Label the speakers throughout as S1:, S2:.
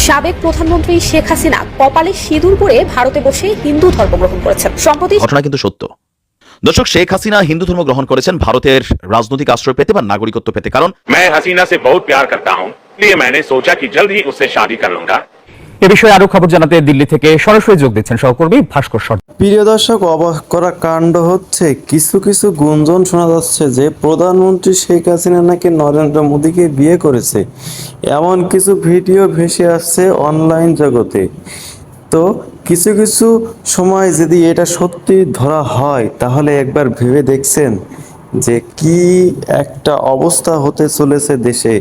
S1: সাবেক প্রধানমন্ত্রী শেখ হাসিনা কপালে সিঁদুর পরে ভারতে বসে হিন্দু ধর্ম গ্রহণ করেছেন। সম্প্রতি
S2: ঘটনা কিন্তু সত্য। দর্শক, শেখ হাসিনা হিন্দু ধর্ম গ্রহণ করেছেন ভারতের রাজনৈতিক আশ্রয় পেতে বা নাগরিকত্ব পেতে। কারণ
S3: मैं हसीना से बहुत प्यार करता हूं, इसलिए मैंने सोचा कि जल्द ही उससे शादी कर लूंगा।
S4: এ বিষয়ে আরো খবর জানাতে দিল্লি থেকে সরাসরি যোগ দিচ্ছেন সহকর্মী ভাস্কর সরকার।
S5: প্রিয় দর্শক, অবাক করা কাণ্ড হচ্ছে, কিছু কিছু গুঞ্জন শোনা যাচ্ছে যে প্রধানমন্ত্রী শেখ হাসিনা নাকি নরেন্দ্র মোদীকে বিয়ে করেছে। এমন কিছু ভিডিও ভেসে আসছে অনলাইন জগতে। তো কিছু কিছু সময় যদি এটা সত্যি ধরা হয় তাহলে একবার ভেবে দেখছেন যে কি একটা অবস্থা হতে চলেছে দেশে।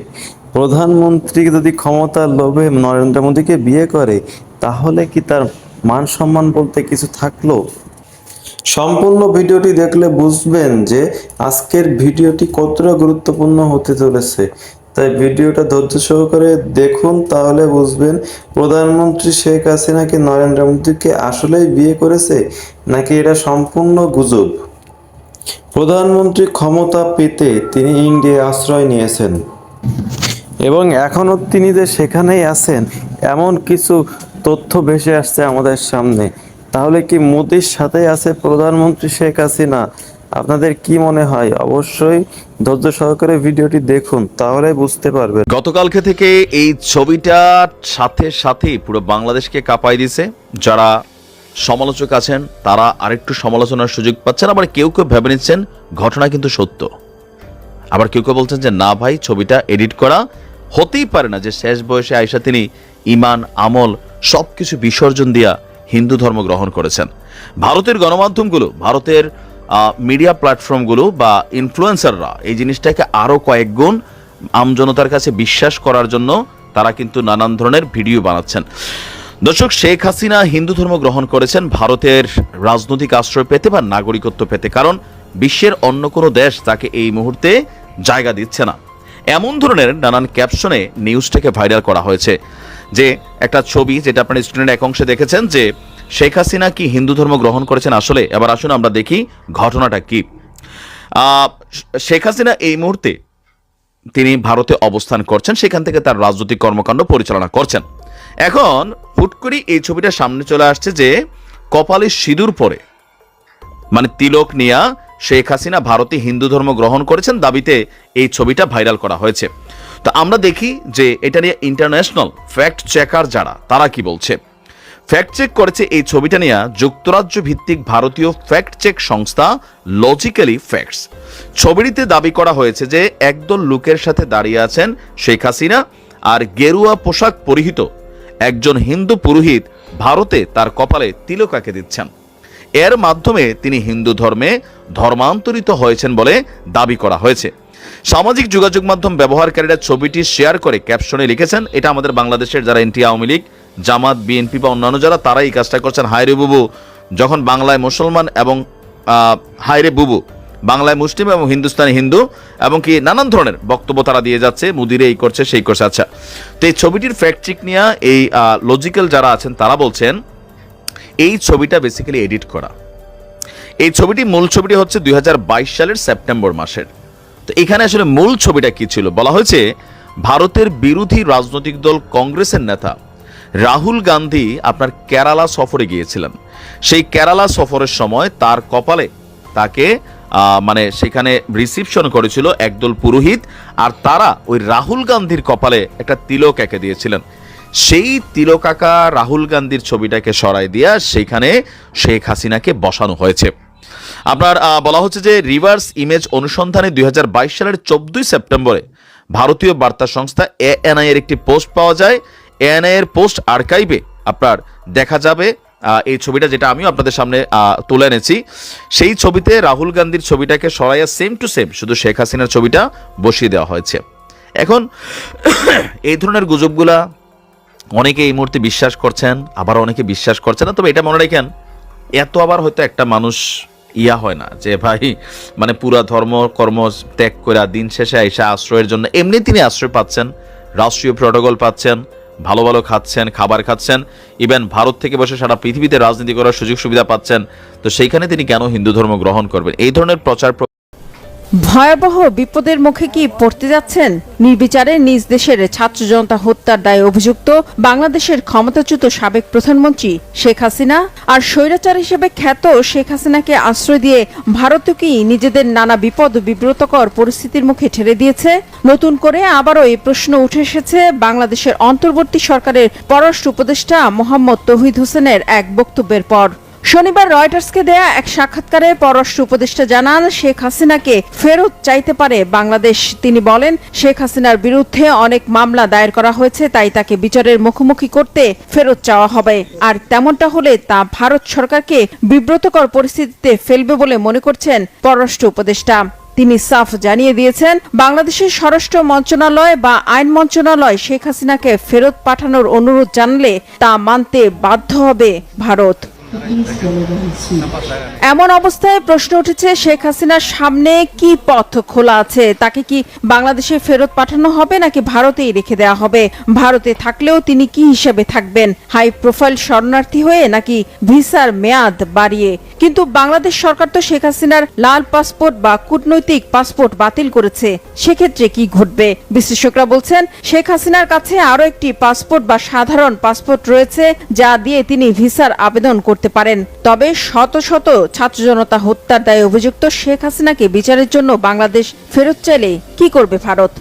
S5: প্রধানমন্ত্রী যদি ক্ষমতার লোভে নরেন্দ্র মোদীকে বিয়ে করে তাহলে কি তার মান সম্মান বলতে কিছু থাকলো? সম্পূর্ণ ভিডিওটি দেখলে বুঝবেন যে আজকের ভিডিওটি কতটা গুরুত্বপূর্ণ হতে চলেছে। তাই ভিডিওটা ধৈর্য সহকারে দেখুন, তাহলে বুঝবেন প্রধানমন্ত্রী শেখ হাসিনা কি নরেন্দ্র মোদীকে আসলেই বিয়ে করেছে নাকি এটা সম্পূর্ণ গুজব। প্রধানমন্ত্রী ক্ষমতা পেতে তিনি ইন্ডিয়ায় আশ্রয় নিয়েছেন এবং এখনও তিনি যে সেখানেই আছেন এমন কিছু তথ্য ভেসে আসছে আমাদের সামনে। তাহলে কি মোদির সাথে আছে প্রধানমন্ত্রী শেখ হাসিনা? আপনাদের কি মনে হয়? অবশ্যই ধৈর্য সহকারে ভিডিওটি দেখুন, তাহলে বুঝতে পারবেন।
S2: গতকালকে থেকে এই ছবিটার সাথে সাথেই পুরো বাংলাদেশকে কাঁপাই দিছে। যারা সমালোচক আছেন তারা আরেকটু সমালোচনার সুযোগ পাচ্ছেন, আবার কেউ কেউ ভেবে নিচ্ছেন ঘটনা কিন্তু সত্য, আবার কেউ কেউ বলছেন যে না ভাই, ছবিটা এডিট করা, হতেই পারে না যে শেষ বয়সে আয়সা তিনি ইমান আমল সবকিছু বিসর্জন দিয়া হিন্দু ধর্ম গ্রহণ করেছেন। ভারতের গণমাধ্যমগুলো, ভারতের মিডিয়া প্ল্যাটফর্মগুলো বা ইনফ্লুয়েন্সাররা এই জিনিসটাকে আরও কয়েক গুণ আমজনতার কাছে বিশ্বাস করার জন্য তারা কিন্তু নানান ধরনের ভিডিও বানাচ্ছেন। দর্শক, শেখ হাসিনা হিন্দু ধর্ম গ্রহণ করেছেন ভারতের রাজনৈতিক আশ্রয় পেতে বা নাগরিকত্ব পেতে। কারণ বিশ্বের অন্য কোনো দেশ তাকে এই মুহূর্তে জায়গা দিচ্ছে না। এমন ধরনের নানান ক্যাপশনে নিউজটাকে ভাইরাল করা হয়েছে যে একটা ছবি, যেটা আপনার স্ক্রিনের এক অংশে দেখেছেন, যে শেখ হাসিনা কি হিন্দু ধর্ম গ্রহণ করেছেন আসলে। এবার আসুন আমরা দেখি ঘটনাটা কি। শেখ হাসিনা এই মুহূর্তে তিনি ভারতে অবস্থান করছেন, সেখান থেকে তার রাজনৈতিক কর্মকাণ্ড পরিচালনা করছেন। এখন হুট করে এই ছবিটা সামনে চলে আসছে যে কপালে সিঁদুর পরে, মানে তিলক নিয়া শেখ হাসিনা ভারতে হিন্দু ধর্ম গ্রহণ করেছেন দাবিতে এই ছবিটা ভাইরাল করা হয়েছে। তো আমরা দেখি যে এটা নিয়ে ইন্টারন্যাশনাল ফ্যাক্ট চেকার যারা, তারা কি বলছে। ফ্যাক্ট চেক করেছে এই ছবিটা নিয়ে যুক্তরাজ্য ভিত্তিক ভারতীয় ফ্যাক্ট চেক সংস্থা লজিক্যালি ফ্যাক্টস। ছবিটিতে দাবি করা হয়েছে যে একদল লোকের সাথে দাঁড়িয়ে আছেন শেখ হাসিনা, আর গেরুয়া পোশাক পরিহিত একজন হিন্দু পুরোহিত ভারতে তার কপালে তিলক আঁকে দিচ্ছেন। এর মাধ্যমে তিনি হিন্দু ধর্মে ধর্মান্তরিত হয়েছেন বলে দাবি করা হয়েছে। সামাজিক যোগাযোগ মাধ্যম ব্যবহারকারীরা ছবিটি শেয়ার করে ক্যাপশনে লিখেছেন, এটা আমাদের বাংলাদেশের যারা এনটি আওয়ামী লীগ, জামাত, বিএনপি বা অন্যান্য যারা, তারা এই কাজটা করছেন। হায়রে বুবু, যখন বাংলায় মুসলমান এবং হায়রে বুবু বাংলায় মুসলিম এবং হিন্দুস্তানি হিন্দু, এবং কি নানান ধরনের বক্তব্য তারা দিয়ে যাচ্ছে, মুদিরে এই করছে সেই করছে। আচ্ছা, তো এই ছবিটির ফ্যাক্ট চেক নিয়ে এই লজিক্যাল যারা আছেন তারা বলছেন এই ছবিটা বেসিক্যালি এডিট করা। এই ছবিটি, মূল ছবিটি হচ্ছে 2022 সালের সেপ্টেম্বর মাসের। তো এখানে আসলে মূল ছবিটা কি ছিল বলা হয়েছে, ভারতের বিরোধী রাজনৈতিক দল কংগ্রেসের নেতা রাহুল গান্ধী আপনার কেরালা সফরে গিয়েছিলেন। সেই কেরালা সফরের সময় তার কপালে তাকে মানে সেখানে রিসিপশন করেছিল একদল পুরোহিত, আর তারা ওই রাহুল গান্ধীর কপালে একটা তিলক এঁকে দিয়েছিলেন। সেই তিলক আঁকা রাহুল গান্ধীর ছবিটাকে সরাই দিয়া সেইখানে শেখ হাসিনাকে বসানো হয়েছে। আপনার বলা হচ্ছে যে রিভার্স ইমেজ অনুসন্ধানে 2022 সালের 14 সেপ্টেম্বরে ভারতীয় বার্তা সংস্থা এএনআই এর একটি পোস্ট পাওয়া যায়। এএনআই এর পোস্ট আর্কাইভে আপনার দেখা যাবে এই ছবিটা, যেটা আমিও আপনাদের সামনে তুলে এনেছি। সেই ছবিতে রাহুল গান্ধীর ছবিটাকে সরাইয়া সেম টু সেম শুধু শেখ হাসিনার ছবিটা বসিয়ে দেওয়া হয়েছে। এখন এই ধরনের গুজবগুলা অনেকে এই মুহূর্তে বিশ্বাস করছেন, আবার অনেকে বিশ্বাস করছেন না। তবে এটা মনে রাখেন, এত আবার হয়তো একটা মানুষ হয় না যে ভাই মানে পুরা ধর্ম কর্ম ত্যাগ করে দিন শেষে আইসা আশ্রয়ের জন্য, এমনি তিনি আশ্রয় পাচ্ছেন, রাষ্ট্রীয় প্রটোকল পাচ্ছেন, ভালো ভালো খাচ্ছেন, খাবার খাচ্ছেন, ইভেন ভারত থেকে বসে সারা পৃথিবীতে রাজনীতি করার সুযোগ সুবিধা পাচ্ছেন। তো সেইখানে তিনি কেন হিন্দু ধর্ম গ্রহণ করবেন? এই ধরনের প্রচার
S6: ভয়াবহ বিপদের মুখে কি পড়তে যাচ্ছেন? নির্বিচারে নিজ দেশের ছাত্র জনতা হত্যার দায়ে অভিযুক্ত বাংলাদেশের ক্ষমতাচ্যুত সাবেক প্রধানমন্ত্রী শেখ হাসিনা আর স্বৈরাচার হিসেবে খ্যাত শেখ হাসিনাকে আশ্রয় দিয়ে ভারতকেই নিজেদের নানা বিপদ ও বিব্রতকর পরিস্থিতির মুখে ঠেলে দিয়েছে। নতুন করে আবারও এই প্রশ্ন উঠে এসেছে বাংলাদেশের অন্তর্বর্তী সরকারের পররাষ্ট্র উপদেষ্টা মোহাম্মদ তৌহিদ হোসেনের এক বক্তব্যের পর। শনিবার রয়টার্সকে দেয়া এক সাক্ষাৎকারে পররাষ্ট্র উপদেষ্টা জানান, শেখ হাসিনাকে ফেরত চাইতে পারে বাংলাদেশ। তিনি বলেন, শেখ হাসিনার বিরুদ্ধে অনেক মামলা দায়ের করা হয়েছে, তাই তাকে বিচারের মুখোমুখি করতে ফেরত চাওয়া হবে। আর তেমনটা হলে তা ভারত সরকারকে বিব্রতকর পরিস্থিতিতে ফেলবে বলে মনে করছেন পররাষ্ট্র উপদেষ্টা। তিনি সাফ জানিয়ে দিয়েছেন, বাংলাদেশের স্বরাষ্ট্র মন্ত্রণালয় বা আইন মন্ত্রণালয় শেখ হাসিনাকে ফেরত পাঠানোর অনুরোধ জানালে তা মানতে বাধ্য হবে ভারত। এমন অবস্থায় প্রশ্ন উঠেছে, শেখ হাসিনার সামনে কি পথ খোলা আছে? তাকে কি বাংলাদেশে ফেরত পাঠানো হবে নাকি ভারতেই রেখে দেওয়া হবে? ভারতে থাকলেও তিনি কি হিসেবে থাকবেন? হাই প্রোফাইল শরণার্থী হয়ে নাকি ভিসার মেয়াদ বাড়িয়ে? কিন্তু বাংলাদেশ সরকার তো শেখ হাসিনার লাল পাসপোর্ট বা কূটনৈতিক পাসপোর্ট বাতিল করেছে। সেক্ষেত্রে কি ঘটবে? বিশ্লেষকরা বলছেন, শেখ হাসিনার কাছে আরো একটি পাসপোর্ট বা সাধারণ পাসপোর্ট রয়েছে, যা দিয়ে তিনি ভিসার আবেদন করতে পারেন। তবে শত শত ছাত্র জনতা হত্যার দায়ে অভিযুক্ত শেখ হাসিনাকে বিচারের জন্য বাংলাদেশ ফেরত চাইলে কি করবে ভারত?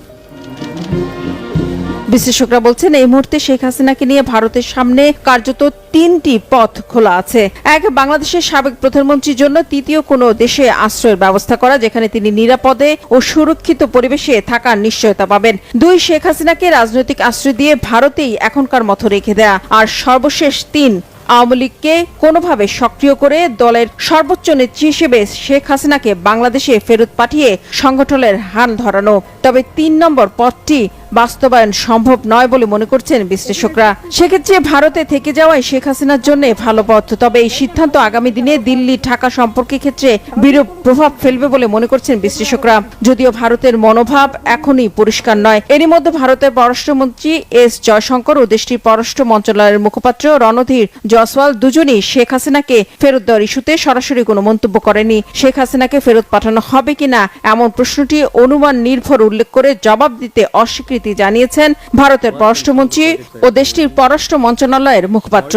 S6: বিশ্লেষকরা বলছেন, এই মুহূর্তে শেখ হাসিনাকে নিয়ে ভারতের সামনে কার্যত তিনটি পথ খোলা আছে। এক, বাংলাদেশের সাবেক প্রধানমন্ত্রীর জন্য তৃতীয় কোনো দেশে আশ্রয়ের ব্যবস্থা করা, যেখানে তিনি নিরাপদে ও সুরক্ষিত পরিবেশে থাকার নিশ্চয়তা পাবেন। দুই, শেখ হাসিনাকে রাজনৈতিক আশ্রয় দিয়ে ভারতেই এখনকার মতো রেখে দেয়া। আর সর্বশেষ তিন, আওয়ামী লীগকে কোনোভাবে সক্রিয় করে দলের সর্বোচ্চ নেত্রী হিসেবে শেখ হাসিনাকে বাংলাদেশে ফেরত পাঠিয়ে সংগঠনের হাল ধরানো। তবে ৩ নম্বর পথটি বাস্তবায়ন সম্ভব নয় বলে মনে করছেন বিশ্লেষকরা। সেক্ষেত্রে ভারতে থেকে যাওয়াই শেখ হাসিনার জন্য ভালো পথ। তবে এই সিদ্ধান্ত আগামী দিনে দিল্লি ঢাকা সম্পর্কের ক্ষেত্রে বিরূপ প্রভাব ফেলবে বলে মনে করছেন বিশ্লেষকরা। যদিও ভারতের মনোভাব এখনই পরিষ্কার নয়। এরই মধ্যে ভারতের পররাষ্ট্রমন্ত্রী এস জয়শঙ্কর ও দেশটির পররাষ্ট্র মন্ত্রণালয়ের মুখপাত্র রণধীর জয়সওয়াল দুজনই শেখ হাসিনাকে ফেরত দেওয়ার ইস্যুতে সরাসরি কোনো মন্তব্য করেনি। শেখ হাসিনাকে ফেরত পাঠানো হবে কিনা এমন প্রশ্নটি অনুমান নির্ভর উল্লেখ করে জবাব দিতে অস্বীকৃতি জানিয়েছেন ভারতের পররাষ্ট্রমন্ত্রী ও দেশটির পররাষ্ট্র মন্ত্রণালয়ের মুখপাত্র।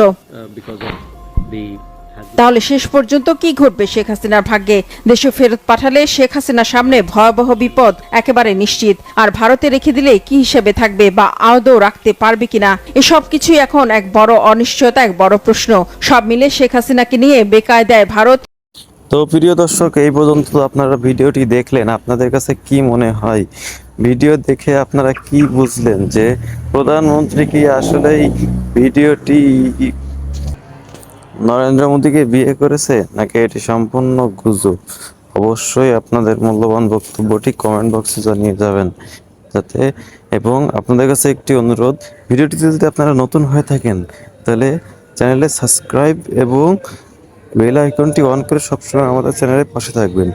S6: তাহলে শেষ পর্যন্ত কি ঘটবে শেখ হাসিনার ভাগ্যে? দেশে ফেরত পাঠালে শেখ হাসিনার সামনে ভয়াবহ বিপদ একেবারে নিশ্চিত। আর ভারতে রেখে দিলে কি হিসেবে থাকবে বা আদৌ রাখতে পারবে কিনা, এসব কিছুই এখন এক বড় অনিশ্চয়তা, এক বড় প্রশ্ন। সব মিলে শেখ হাসিনাকে নিয়ে বেকায়দায় ভারত।
S5: তো প্রিয় দর্শক, এই পর্যন্ত আপনারা ভিডিওটি দেখলেন, আপনাদের কাছে কি মনে হয়? ভিডিও দেখে আপনারা কি বুঝলেন যে প্রধানমন্ত্রী কি আসলেই ভিডিওটি নরেন্দ্র মোদীকে বিয়ে করেছে নাকি এটি সম্পূর্ণ গুজব? অবশ্যই আপনাদের মূল্যবান বক্তব্যটি কমেন্ট বক্সে জানিয়ে যাবেন যাতে। এবং আপনাদের কাছে একটি অনুরোধ, ভিডিওটিতে যদি আপনারা নতুন হয়ে থাকেন তাহলে চ্যানেলে সাবস্ক্রাইব এবং বেল আইকনটি অন করে সবসময় আমাদের চ্যানেলের পাশে থাকবেন।